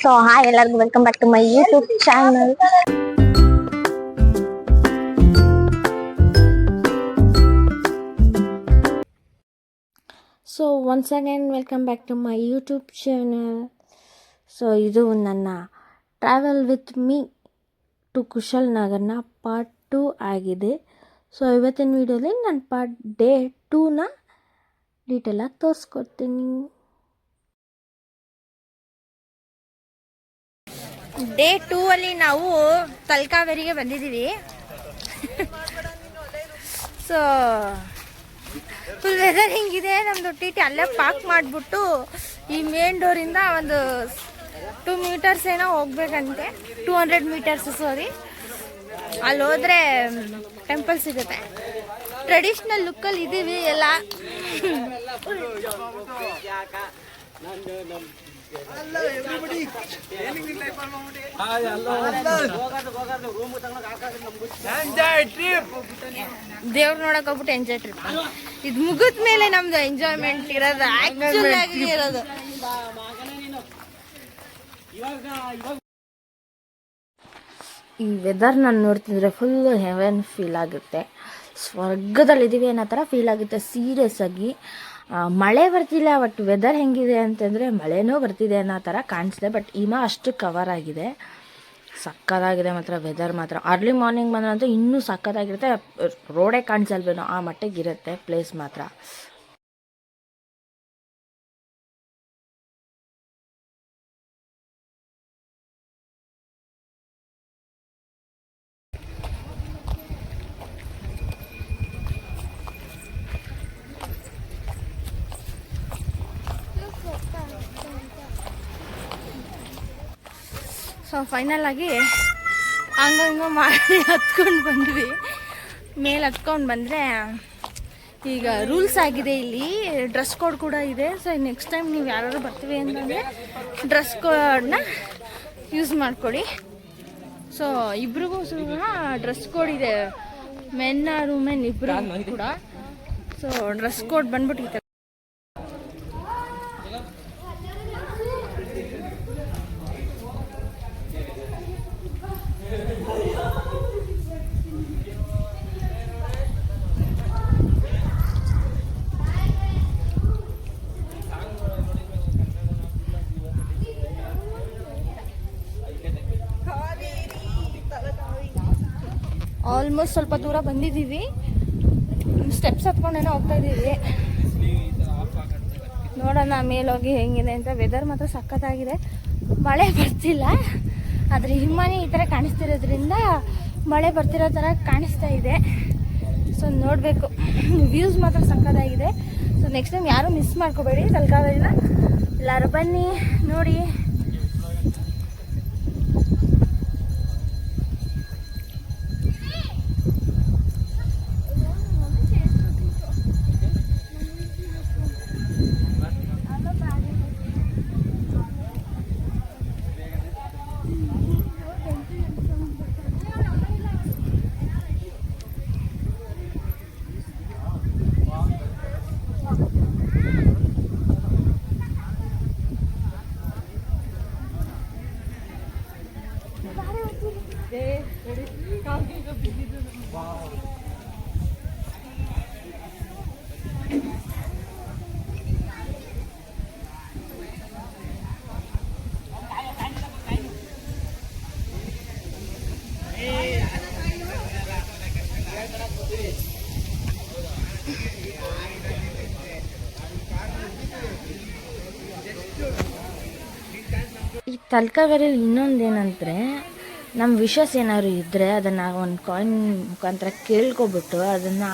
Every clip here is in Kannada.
ಸೊ ಹಾಯ್ ಎಲ್ಲರಿಗೂ welcome back to my YouTube channel. So once again welcome back to my YouTube channel. So ಇದು ನನ್ನ ಟ್ರಾವೆಲ್ ವಿತ್ ಮೀ ಟು ಕುಶಾಲನಗರ್ನ ಪಾರ್ಟ್ 2 ಆಗಿದೆ. ಸೊ ಇವತ್ತಿನ ವಿಡಿಯೋಲಿ ನಾನು ಪಾರ್ಟ್ ಡೇ 2ನ ಡೀಟೇಲಾಗಿ ತೋರಿಸ್ಕೊಡ್ತೀನಿ. ಡೇ 2 ಅಲ್ಲಿ ನಾವು ತಲಕಾವೇರಿಗೆ ಬಂದಿದ್ದೀವಿ. ಸೊ ಫುಲ್ ವೆದರ್ ಹಿಂಗಿದೆ. ನಮ್ಮದು ಟಿ ಟಿ ಅಲ್ಲೇ ಪಾರ್ಕ್ ಮಾಡಿಬಿಟ್ಟು ಈ ಮೇನ್ ಡೋರಿಂದ ಒಂದು 2 ಮೀಟರ್ಸ್ ಏನೋ ಹೋಗ್ಬೇಕಂತೆ, 200 ಮೀಟರ್ಸ್ ಸಾರಿ. ಅಲ್ಲಿ ಹೋದರೆ ಟೆಂಪಲ್ ಸಿಗುತ್ತೆ. ಟ್ರೆಡಿಷ್ನಲ್ ಲುಕ್ಕಲ್ಲಿ ಇದ್ದೀವಿ ಎಲ್ಲ. ದೇವ್ರ ನೋಡಕ್ ಹೋಗ್ಬಿಟ್ಟು ಎಂಜಾಯ್ ಟ್ರಿಪ್. ಇದು ಮುಗಿದ ಮೇಲೆ ನಮ್ದು ಎಂಜಾಯ್ಮೆಂಟ್ ಇರೋದು, ಆಕ್ಚುಲ್ ಆಗಿ ಇರೋದು. ಈ ವೆದರ್ ನಾನು ನೋಡ್ತಿದ್ರೆ ಫುಲ್ ಹೆವೆನ್ ಫೀಲ್ ಆಗುತ್ತೆ. ಸ್ವರ್ಗದಲ್ಲಿದ್ದೀವಿ ಅನ್ನೋ ಥರ ಫೀಲ್ ಆಗುತ್ತೆ ಸೀರಿಯಸ್ ಆಗಿ. ಮಳೆ ಬರ್ತಿಲ್ಲ, ಬಟ್ ವೆದರ್ ಹೆಂಗಿದೆ ಅಂತಂದರೆ ಮಳೆನೂ ಬರ್ತಿದೆ ಅನ್ನೋ ಥರ ಕಾಣಿಸ್ದೆ. ಬಟ್ ಹಿಮ ಅಷ್ಟು ಕವರ್ ಆಗಿದೆ. ಸಕ್ಕತ್ತಾಗಿದೆ ಮಾತ್ರ ವೆದರ್ ಮಾತ್ರ. ಅರ್ಲಿ ಮಾರ್ನಿಂಗ್ ಬಂದ್ರಂತೂ ಇನ್ನೂ ಸಕ್ಕತ್ತಾಗಿರುತ್ತೆ. ರೋಡೇ ಕಾಣಿಸಲ್ವೇನೋ ಆ ಮಟ್ಟಿಗಿರುತ್ತೆ ಪ್ಲೇಸ್ ಮಾತ್ರ. ಸೊ ಫೈನಲ್ ಆಗಿ ಹಂಗ ಮಾಡಿ ಹತ್ಕೊಂಡು ಬಂದ್ವಿ. ಮೇಲೆ ಹತ್ಕೊಂಡು ಬಂದರೆ ಈಗ ರೂಲ್ಸ್ ಆಗಿದೆ ಇಲ್ಲಿ, ಡ್ರೆಸ್ ಕೋಡ್ ಕೂಡ ಇದೆ. ಸೊ ನೆಕ್ಸ್ಟ್ ಟೈಮ್ ನೀವು ಯಾರಾದ್ರು ಬರ್ತೀವಿ ಅಂತಂದರೆ ಡ್ರೆಸ್ ಕೋಡ್ನ ಯೂಸ್ ಮಾಡ್ಕೊಳ್ಳಿ. ಸೊ ಇಬ್ರಿಗೂ ಸಹ ಡ್ರೆಸ್ ಕೋಡ್ ಇದೆ, ಮೆನ್ ಆರ್ ವುಮೆನ್ ಇಬ್ಬರು ಕೂಡ. ಸೊ ಡ್ರೆಸ್ ಕೋಡ್ ಬಂದ್ಬಿಟ್ಟು ಈ ಥರ. ಆಲ್ಮೋಸ್ಟ್ ಸ್ವಲ್ಪ ದೂರ ಬಂದಿದ್ದೀವಿ. ಸ್ಟೆಪ್ಸ್ ಹತ್ಕೊಂಡೇನೋ ಹೋಗ್ತಾ ಇದ್ದೀವಿ. ನೋಡೋಣ ಮೇಲೋಗಿ ಹೆಂಗಿದೆ ಅಂತ. ವೆದರ್ ಮಾತ್ರ ಸಖತ್ತಾಗಿದೆ. ಮಳೆ ಬರ್ತಿಲ್ಲ, ಆದರೆ ಹಿಮಾನಿ ಈ ಥರ ಕಾಣಿಸ್ತಿರೋದ್ರಿಂದ ಮಳೆ ಬರ್ತಿರೋ ಥರ ಕಾಣಿಸ್ತಾ ಇದೆ. ಸೊ ನೋಡಬೇಕು, ವ್ಯೂಸ್ ಮಾತ್ರ ಸಖತ್ತಾಗಿದೆ. ಸೊ ನೆಕ್ಸ್ಟ್ ಟೈಮ್ ಯಾರೂ ಮಿಸ್ ಮಾಡ್ಕೋಬೇಡಿ ತಲಕಾವೇರಿನ. ಎಲ್ಲರೂ ಬನ್ನಿ ನೋಡಿ. ಈ ತಲಕಾವೇರಿಯಲ್ಲಿ ಇನ್ನೊಂದೇನಂದರೆ, ನಮ್ಮ ವಿಷಸ್ ಏನಾದ್ರು ಇದ್ದರೆ ಅದನ್ನು ಒಂದು ಕಾಯಿನ್ ಮುಖಾಂತರ ಕೇಳ್ಕೊಬಿಟ್ಟು ಅದನ್ನು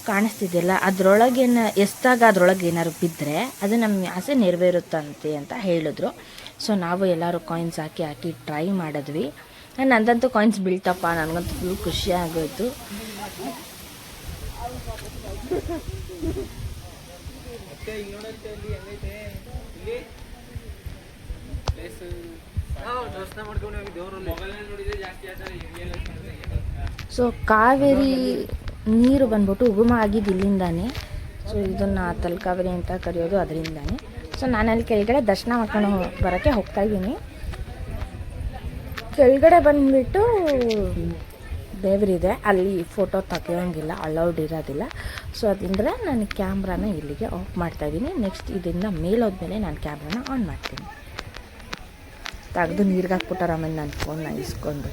ಕಾಣಿಸ್ತಿದ್ದಿಲ್ಲ ಅದರೊಳಗೇನು ಎಸ್ದಾಗ ಅದರೊಳಗೆ ಏನಾದ್ರು ಬಿದ್ದರೆ ಅದು ನಮ್ಮ ಆಸೆ ನೆರವೇರುತ್ತಂತೆ ಅಂತ ಹೇಳಿದ್ರು. ಸೊ ನಾವು ಎಲ್ಲರೂ ಕಾಯಿನ್ಸ್ ಹಾಕಿ ಟ್ರೈ ಮಾಡಿದ್ವಿ. ನಂದಂತೂ ಕಾಯಿನ್ಸ್ ಬೀಳ್ತಪ್ಪ, ನನಗಂತೂ ಫುಲ್ ಖುಷಿ ಆಗೋಯ್ತು. ಸೊ ಕಾವೇರಿ ನೀರು ಬಂದ್ಬಿಟ್ಟು ಉಗಮ ಆಗಿದ್ದು ಇಲ್ಲಿಂದಾನೆ. ಸೊ ಇದನ್ನು ತಲಕಾವೇರಿ ಅಂತ ಕರೆಯೋದು ಅದರಿಂದಾನೆ. ಸೊ ನಾನಲ್ಲಿ ಕೆಳಗಡೆ ದರ್ಶನ ಮಾಡ್ಕೊಂಡು ಬರೋಕ್ಕೆ ಹೋಗ್ತಾಯಿದ್ದೀನಿ. ಕೆಳಗಡೆ ಬಂದುಬಿಟ್ಟು ದೇವರಿದೆ, ಅಲ್ಲಿ ಫೋಟೋ ತೆಗಿಯೋಂಗಿಲ್ಲ, ಅಲೌಡ್ ಇರೋದಿಲ್ಲ. ಸೊ ಅದರಿಂದ ನಾನು ಕ್ಯಾಮ್ರಾನ ಇಲ್ಲಿಗೆ ಆಫ್ ಮಾಡ್ತಾಯಿದ್ದೀನಿ. ನೆಕ್ಸ್ಟ್ ಇದರಿಂದ ಮೇಲೋದ್ಮೇಲೆ ನಾನು ಕ್ಯಾಮ್ರಾನ ಆನ್ ಮಾಡ್ತೀನಿ. ತೆಗೆದು ನೀರಿಗೆ ಹಾಕ್ಬಿಟ್ಟಾರ ಆಮೇಲೆ ನಾನು ಫೋನ್ನ ಇಸ್ಕೊಂಡು.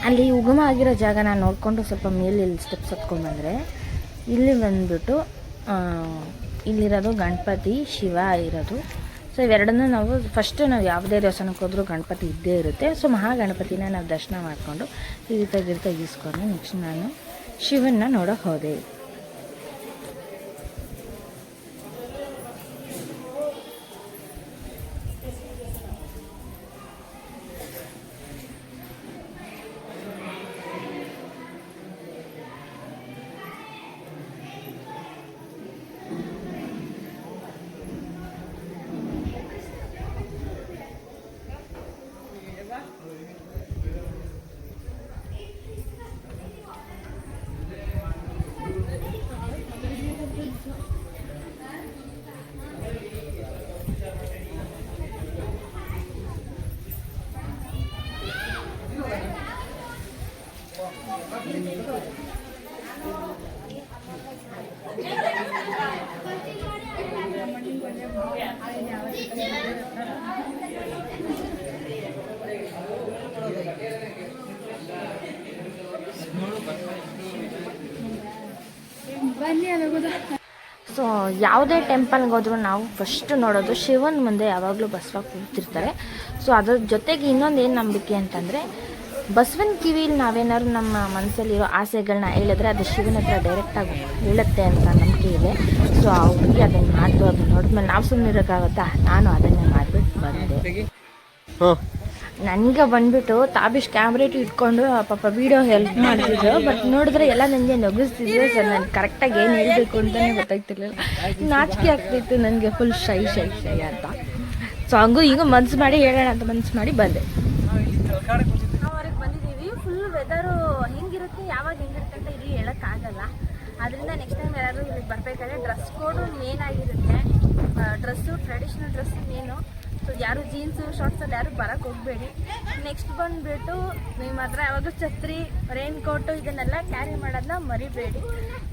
ಅಲ್ಲಿ ಉಗಮ ಆಗಿರೋ ಜಾಗ ನಾನು ನೋಡಿಕೊಂಡು ಸ್ವಲ್ಪ ಮೇಲೆ ಇಲ್ಲಿ ಸ್ಟೆಪ್ಸ್ ಹತ್ಕೊಂಡು ಬಂದರೆ ಇಲ್ಲಿ ಬಂದುಬಿಟ್ಟು ಇಲ್ಲಿರೋದು ಗಣಪತಿ, ಶಿವ ಇರೋದು. ಸೊ ಇವೆರಡನ್ನೂ ನಾವು ನಾವು ಯಾವುದೇ ದೇವಸ್ಥಾನಕ್ಕೆ ಹೋದರೂ ಗಣಪತಿ ಇದ್ದೇ ಇರುತ್ತೆ. ಸೊ ಮಹಾಗಣಪತಿನ ನಾವು ದರ್ಶನ ಮಾಡಿಕೊಂಡು ತೀರ್ಥ ಈಸ್ಕೊಂಡು ನೆಕ್ಸ್ಟ್ ನಾನು ಶಿವನ್ನ ನೋಡೋಕೆ ಹೋದೆ. ಸೊ ಯಾವುದೇ ಟೆಂಪಲ್ಗೆ ಹೋದರೂ ನಾವು ಫಸ್ಟ್ ನೋಡೋದು ಶಿವನ ಮುಂದೆ ಯಾವಾಗಲೂ ಬಸವ ಕೂತಿರ್ತಾರೆ. ಸೊ ಅದ್ರ ಜೊತೆಗೆ ಇನ್ನೊಂದು ಏನು ನಂಬಿಕೆ ಅಂತಂದರೆ, ಬಸವನ ಕಿವಿಲಿ ನಾವೇನಾದ್ರು ನಮ್ಮ ಮನಸ್ಸಲ್ಲಿರೋ ಆಸೆಗಳನ್ನ ಹೇಳಿದ್ರೆ ಅದು ಶಿವನ ಹತ್ರ ಡೈರೆಕ್ಟಾಗಿ ಹೇಳುತ್ತೆ ಅಂತ ನಂಬಿಕೆ ಇದೆ. ಸೊ ಆ ಹುಡುಗಿ ಅದನ್ನು ಮಾಡ್ದು ಅದನ್ನ ನೋಡಿದ್ಮೇಲೆ ನಾವು ಸುಮ್ಮನೆ ಇರೋಕ್ಕಾಗುತ್ತಾ, ನಾನು ಅದನ್ನೇ ಮಾಡಿಬಿಟ್ಟು ಬಂದೆ. ನನಗೆ ಬಂದುಬಿಟ್ಟು ತಾಬಿಶ್ ಕ್ಯಾಮ್ರೇಟ್ ಇಟ್ಕೊಂಡು ಪಾಪ ವೀಡಿಯೋ ಹೆಲ್ಪ್ ಮಾಡ್ತಿದ್ರು. ಬಟ್ ನೋಡಿದ್ರೆ ಎಲ್ಲ ನನಗೆ ನಗಿಸ್ತಿದ್ರು. ಸೊ ನಾನು ಕರೆಕ್ಟಾಗಿ ಏನು ಹೇಳಬೇಕು ಅಂತಲೇ ಗೊತ್ತಾಗ್ತಿರ್ಲಿಲ್ಲ. ನಾಚಿಕೆ ಆಗ್ತಿತ್ತು ನನಗೆ, ಫುಲ್ ಶೈ ಅಂತ. ಸೊ ಹಂಗೂ ಹಿಂಗೂ ಮನ್ಸು ಮಾಡಿ ಹೇಳೋಣ ಅಂತ ಮನ್ಸು ಮಾಡಿ ಬಂದೆ. ಬಂದಿದ್ದೀವಿ. ಫುಲ್ ವೆದರು ಹೆಂಗಿರುತ್ತೆ, ಯಾವಾಗ ಹೆಂಗಿರುತ್ತೆ ಅಂತ ಇಲ್ಲಿ ಹೇಳೋಕ್ಕಾಗಲ್ಲ. ಅದರಿಂದ ನೆಕ್ಸ್ಟ್ ಟೈಮ್ ಯಾರಾದರೂ ಇಲ್ಲಿಗೆ ಬರಬೇಕಾದ್ರೆ ಡ್ರೆಸ್ ಕೋಡು ಮೇನ್ ಆಗಿರುತ್ತೆ. Dress traditional dress main. So ಯಾರು ಜೀನ್ಸು ಶಾರ್ಟ್ಸಲ್ಲಿ ಯಾರು ಬರೋಕ್ಕೆ ಹೋಗಬೇಡಿ. ನೆಕ್ಸ್ಟ್ ಬಂದುಬಿಟ್ಟು ನಿಮ್ಮ ಹತ್ರ ಯಾವಾಗಲೂ ಛತ್ರಿ, ರೈನ್ ಕೋಟು ಇದನ್ನೆಲ್ಲ ಕ್ಯಾರಿ ಮಾಡೋದನ್ನ ಮರಿಬೇಡಿ.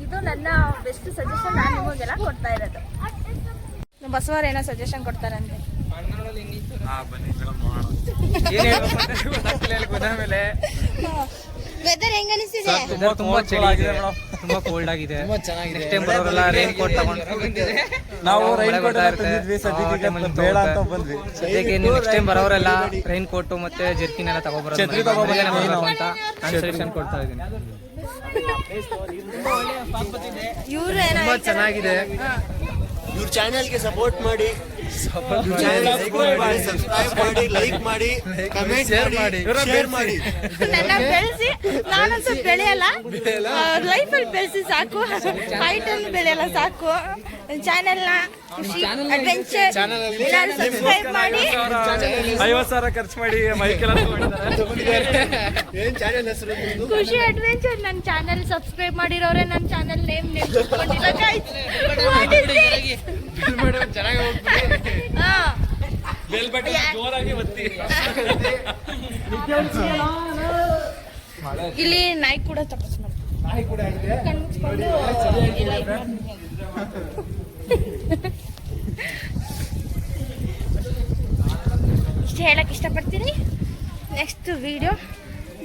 ಇದು ನನ್ನ ಬೆಸ್ಟ್ ಸಜೆಷನ್, ನಾನು ನಿಮಗೆಲ್ಲ ಕೊಡ್ತಾ ಇರೋದು. ಬಸವರ್ ಏನೋ ಸಜೆಷನ್ ಕೊಡ್ತಾರಂತೆ. ವೆದರ್ ಹೆಂಗ ಅನಿಸ್ತಿದೆ? ತುಂಬಾ ಚಳಿ ಆಗಿದೆ, ತುಂಬಾ ಕೋಲ್ಡ್ ಆಗಿದೆ. ನೆಕ್ಸ್ಟ್ ಟೈಮ್ ಬರೋರೆಲ್ಲ ರೈನ್ ಕೋಟ್ ತಗೊಂಡು ನಾವು ರೈನ್ ಕೋಟ್ ತಂದಿದ್ವಿ, ಸದ್ಯಕ್ಕೆ ಬೇಡ ಅಂತ ಬಂದ್ವಿ. ಸದ್ಯಕ್ಕೆ ನೀವು ನೆಕ್ಸ್ಟ್ ಟೈಮ್ ಬರೋರೆಲ್ಲ ರೈನ್ ಕೋಟ್ ಮತ್ತೆ ಜರ್ಕಿನ್ ಎಲ್ಲ ತಗೋಬರೋದು ಅಂತ ನಾನು ಸಜೆಷನ್ ಕೊಡ್ತಾ ಇದ್ದೀನಿ. ತುಂಬಾ ಚೆನ್ನಾಗಿದೆ. ಇವ್ರ ಚಾನೆಲ್ಗೆ ಸಪೋರ್ಟ್ ಮಾಡಿ, ಸಬ್ಸ್ಕ್ರೈಬ್ ಮಾಡಿ, ಲೈಕ್ ಮಾಡಿ, ಕಮೆಂಟ್ ಮಾಡಿ, ಶೇರ್ ಮಾಡಿ. ನನ್ನ ಬೆಳೆಸಿ, ನಾನಂತೂ ಬೆಳೆಯಲ್ಲ, ಲೈಫಲ್ಲಿ ಬೆಳೆಸಿ ಸಾಕು, ಹೈಟಲ್ಲಿ ಬೆಳೆಯಲ್ಲ ಸಾಕು. ಚಾನೆಲ್ನ ಅಡ್ವೆಂಚರ್ ಸಬ್ಸ್ಕ್ರೈಬ್ ಮಾಡಿ. 50,000 ಖರ್ಚು ಮಾಡಿ ಮೈಕೆಲ್ಲ ಖುಷಿ ಅಡ್ವೆಂಚರ್ ನನ್ನ ಚಾನೆಲ್ ಸಬ್ಸ್ಕ್ರೈಬ್ ಮಾಡಿರೋರೆ ನನ್ನ ಚಾನೆಲ್ ನೇಮ್ ನೆನ್ಸ್ಕೊಂಡಿಲ್ಲ. ಇಲ್ಲಿ ನಾಯಿ ಕೂಡ ತಪಸ್ ಮಾಡಿ ಇಷ್ಟು ಹೇಳಕ್ ಇಷ್ಟಪಡ್ತೀನಿ. ನೆಕ್ಸ್ಟ್ ವಿಡಿಯೋ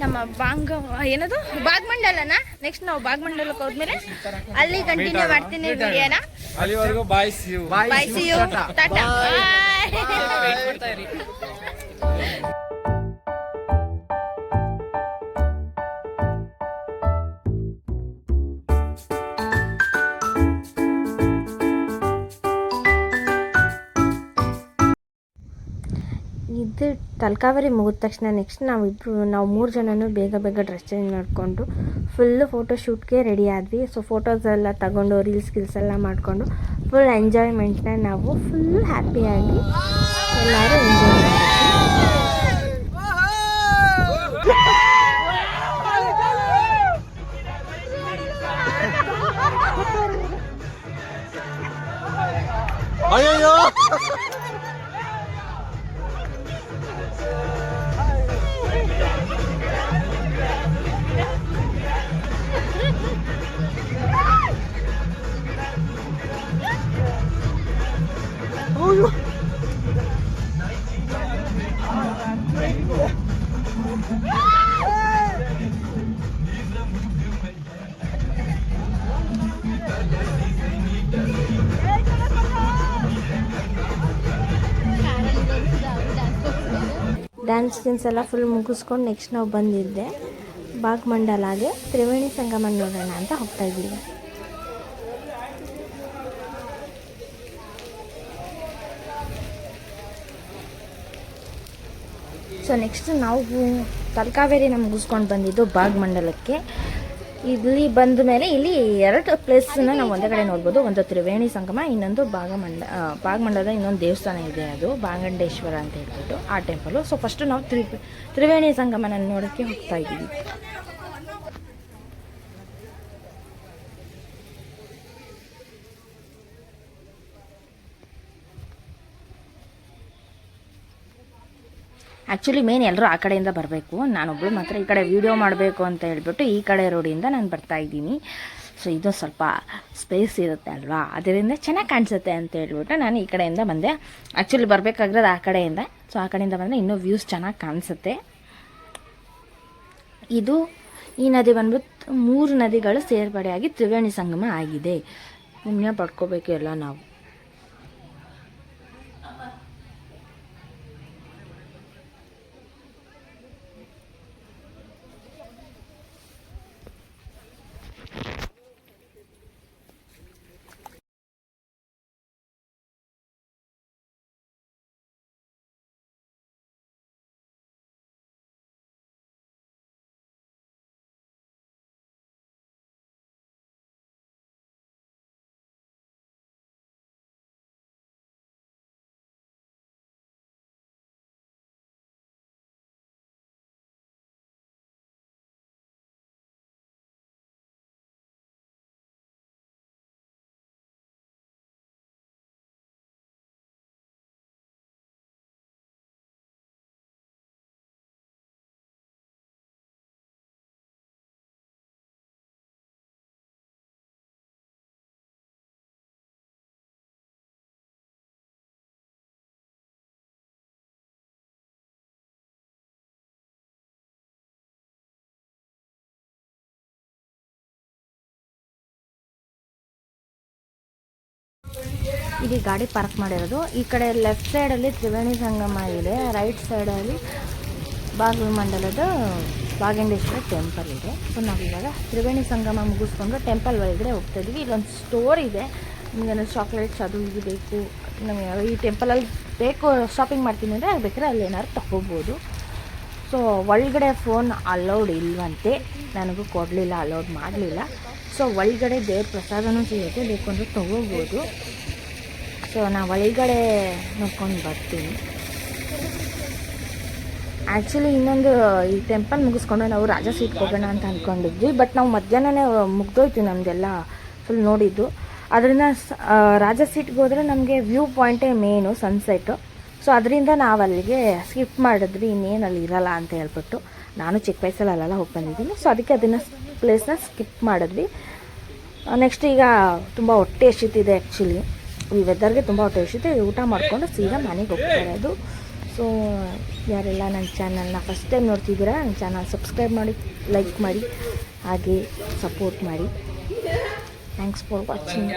ನಮ್ಮ ಏನದು ಭಾಗಮಂಡಲನ, ನೆಕ್ಸ್ಟ್ ನಾವು ಭಾಗಮಂಡಲಕ್ಕೆ ಹೋದ್ಮೇಲೆ ಅಲ್ಲಿ ಕಂಟಿನ್ಯೂ ಮಾಡ್ತೀನಿ ವಿಡಿಯೋನ. ಅಲ್ಲಿವರೆಗೂ ಬಾಯ್ ಸಿ ಯು, ಟಾಟಾ. ಇದು ತಲಕಾವೇರಿ ಮುಗಿದ ತಕ್ಷಣ ನೆಕ್ಸ್ಟ್ ನಾವು 3 ಜನನೂ ಬೇಗ ಡ್ರೆಸ್ ಚೇಂಜ್ ಮಾಡಿಕೊಂಡು ಫುಲ್ಲು ಫೋಟೋಶೂಟ್ಗೆ ರೆಡಿ ಆದ್ವಿ. ಸೊ ಫೋಟೋಸ್ ಎಲ್ಲ ತಗೊಂಡು ರೀಲ್ಸ್ ಎಲ್ಲ ಮಾಡಿಕೊಂಡು ಫುಲ್ ಎಂಜಾಯ್ಮೆಂಟ್ನ ನಾವು ಫುಲ್ ಹ್ಯಾಪಿಯಾಗಿ ಎಲ್ಲರೂ ಎಂಜಾಯ್ ಮಾಡಿದ್ವಿ. ಅಯ್ಯೋ ಡ್ಯಾನ್ಸ್ ಎಲ್ಲ ಫುಲ್ ಮುಗಿಸ್ಕೊಂಡು ನೆಕ್ಸ್ಟ್ ನಾವು ಬಂದಿದ್ದೆ ಭಾಗಮಂಡಲಾಗೆ ತ್ರಿವೇಣಿ ಸಂಗಮ ನೋಡೋಣ ಅಂತ ಹೋಗ್ತಾ ಇದ್ದೀವಿ. ಸೊ ನೆಕ್ಸ್ಟ್ ನಾವು ತಲಕಾವೇರಿನ ಮುಗಿಸ್ಕೊಂಡು ಬಂದಿದ್ದು ಭಾಗಮಂಡಲಕ್ಕೆ. ಇಲ್ಲಿ ಬಂದ ಮೇಲೆ ಇಲ್ಲಿ 2 ಪ್ಲೇಸನ್ನ ನಾವು ಒಂದೇ ಕಡೆ ನೋಡ್ಬೋದು. ಒಂದು ತ್ರಿವೇಣಿ ಸಂಗಮ, ಇನ್ನೊಂದು ಭಾಗಮಂಡಲದ ಇನ್ನೊಂದು ದೇವಸ್ಥಾನ ಇದೆ, ಅದು ಭಾಗಂಡೇಶ್ವರ ಅಂತ ಹೇಳ್ಬಿಟ್ಟು ಆ ಟೆಂಪಲು. ಸೊ ಫಸ್ಟ್ ನಾವು ತ್ರಿವೇಣಿ ಸಂಗಮನ ನೋಡೋಕ್ಕೆ ಹೋಗ್ತಾ ಇದ್ದೀವಿ. ಆ್ಯಕ್ಚುಲಿ ಮೇನ್ ಎಲ್ಲರೂ ಆ ಕಡೆಯಿಂದ ಬರಬೇಕು, ನಾನೊಬ್ಬಳು ಮಾತ್ರ ಈ ಕಡೆ ವೀಡಿಯೋ ಮಾಡಬೇಕು ಅಂತ ಹೇಳ್ಬಿಟ್ಟು ಈ ಕಡೆ ರೋಡಿಂದ ನಾನು ಬರ್ತಾಯಿದ್ದೀನಿ. ಸೊ ಇದು ಸ್ವಲ್ಪ ಸ್ಪೇಸ್ ಇರುತ್ತೆ ಅಲ್ವಾ, ಅದರಿಂದ ಚೆನ್ನಾಗಿ ಕಾಣಿಸುತ್ತೆ ಅಂತ ಹೇಳ್ಬಿಟ್ಟು ನಾನು ಈ ಕಡೆಯಿಂದ ಬಂದೆ. ಆ್ಯಕ್ಚುಲಿ ಬರಬೇಕಾಗಿರೋದು ಆ ಕಡೆಯಿಂದ. ಸೊ ಆ ಕಡೆಯಿಂದ ಬಂದರೆ ಇನ್ನೂ ವ್ಯೂಸ್ ಚೆನ್ನಾಗಿ ಕಾಣಿಸುತ್ತೆ. ಈ ನದಿ ಬಂದ್ಬಿಟ್ಟು 3 ನದಿಗಳು ಸೇರ್ಪಡೆಯಾಗಿ ತ್ರಿವೇಣಿ ಸಂಗಮ ಆಗಿದೆ. ಪುಣ್ಯ ಪಡ್ಕೋಬೇಕು ಎಲ್ಲ ನಾವು. ಇಲ್ಲಿ ಗಾಡಿ ಪಾರ್ಕ್ ಮಾಡಿರೋದು. ಈ ಕಡೆ ಲೆಫ್ಟ್ ಸೈಡಲ್ಲಿ ತ್ರಿವೇಣಿ ಸಂಗಮ ಇದೆ, ರೈಟ್ ಸೈಡಲ್ಲಿ ಭಾಗಮಂಡಲದ ಭಾಗಂಡೇಶ್ವರ ಟೆಂಪಲ್ ಇದೆ. ಸೊ ನಾವಿವಾಗ ತ್ರಿವೇಣಿ ಸಂಗಮ ಮುಗಿಸ್ಕೊಂಡು ಟೆಂಪಲ್ ಒಳಗಡೆ ಹೋಗ್ತಾ ಇದ್ವಿ. ಇಲ್ಲೊಂದು ಸ್ಟೋರ್ ಇದೆ, ನಿಮಗೇನೋ ಚಾಕ್ಲೇಟ್ಸ್ ಅದು ಇದು ಬೇಕು, ನಮಗೆ ಈ ಟೆಂಪಲಲ್ಲಿ ಬೇಕು ಶಾಪಿಂಗ್ ಮಾಡ್ತೀನಿ ಅಂದರೆ ಬೇಕಾದ್ರೆ ಅಲ್ಲಿ ಏನಾದ್ರು ತೊಗೋಬೋದು. ಸೊ ಒಳಗಡೆ ಫೋನ್ ಅಲೌಡ್ ಇಲ್ವಂತೆ, ನನಗೂ ಕೊಡಲಿಲ್ಲ, ಅಲೌಡ್ ಮಾಡಲಿಲ್ಲ. ಸೊ ಒಳಗಡೆ ದೇವ್ರ ಪ್ರಸಾದನೂ ಸಿಗುತ್ತೆ, ಬೇಕು ಅಂದರೆ ತೊಗೋಬೋದು. ಸೊ ನಾವು ಒಳಗಡೆ ನೋಡ್ಕೊಂಡು ಬರ್ತೀನಿ. ಆ್ಯಕ್ಚುಲಿ ಇನ್ನೊಂದು ಈ ಟೆಂಪಲ್ ಮುಗಿಸ್ಕೊಂಡು ನಾವು ರಾಜ ಸೀಟ್ಗೆ ಹೋಗೋಣ ಅಂತ ಅಂದ್ಕೊಂಡಿದ್ವಿ. ಬಟ್ ನಾವು ಮಧ್ಯಾಹ್ನನೇ ಮುಗ್ದೋಯ್ತು ನಮ್ಮದೆಲ್ಲ ಫುಲ್ ನೋಡಿದ್ದು. ಅದರಿಂದ ರಾಜ ಸೀಟ್ಗೆ ಹೋದರೆ ನಮಗೆ ವ್ಯೂ ಪಾಯಿಂಟೇ ಮೇನು, ಸನ್ಸೆಟ್ಟು. ಸೊ ಅದರಿಂದ ನಾವು ಅಲ್ಲಿಗೆ ಸ್ಕಿಪ್ ಮಾಡಿದ್ವಿ, ಇನ್ನೇನು ಅಲ್ಲಿ ಇರಲ್ಲ ಅಂತ ಹೇಳ್ಬಿಟ್ಟು. ನಾನು ಚಿಕ್ಕ ವಯಸ್ಸಲ್ಲಿ ಅಲ್ಲೆಲ್ಲ ಹೋಗಿ ಬಂದಿದ್ದೀನಿ. ಸೊ ಅದಕ್ಕೆ ಅದನ್ನು ಪ್ಲೇಸ್ನ ಸ್ಕಿಪ್ ಮಾಡಿದ್ವಿ. ನೆಕ್ಸ್ಟ್ ಈಗ ತುಂಬ ಹೊಟ್ಟೆ ಎಷ್ಟಿದೆ ಆ್ಯಕ್ಚುಲಿ, ಈ ವೆದರ್ಗೆ ತುಂಬ ಹೊಟ್ಟೆ ಎಷ್ಟಿದೆ. ಊಟ ಮಾಡಿಕೊಂಡು ಸೀದಾ ಮನೆಗೆ ಹೋಗ್ತಾ ಇರೋದು. ಸೊ ಯಾರೆಲ್ಲ ನನ್ನ ಚಾನಲ್ನ ಫಸ್ಟ್ ಟೈಮ್ ನೋಡ್ತಿದ್ದೀರಾ, ನನ್ನ ಚಾನಲ್ ಸಬ್ಸ್ಕ್ರೈಬ್ ಮಾಡಿ, ಲೈಕ್ ಮಾಡಿ, ಹಾಗೆ ಸಪೋರ್ಟ್ ಮಾಡಿ. Thanks for watching.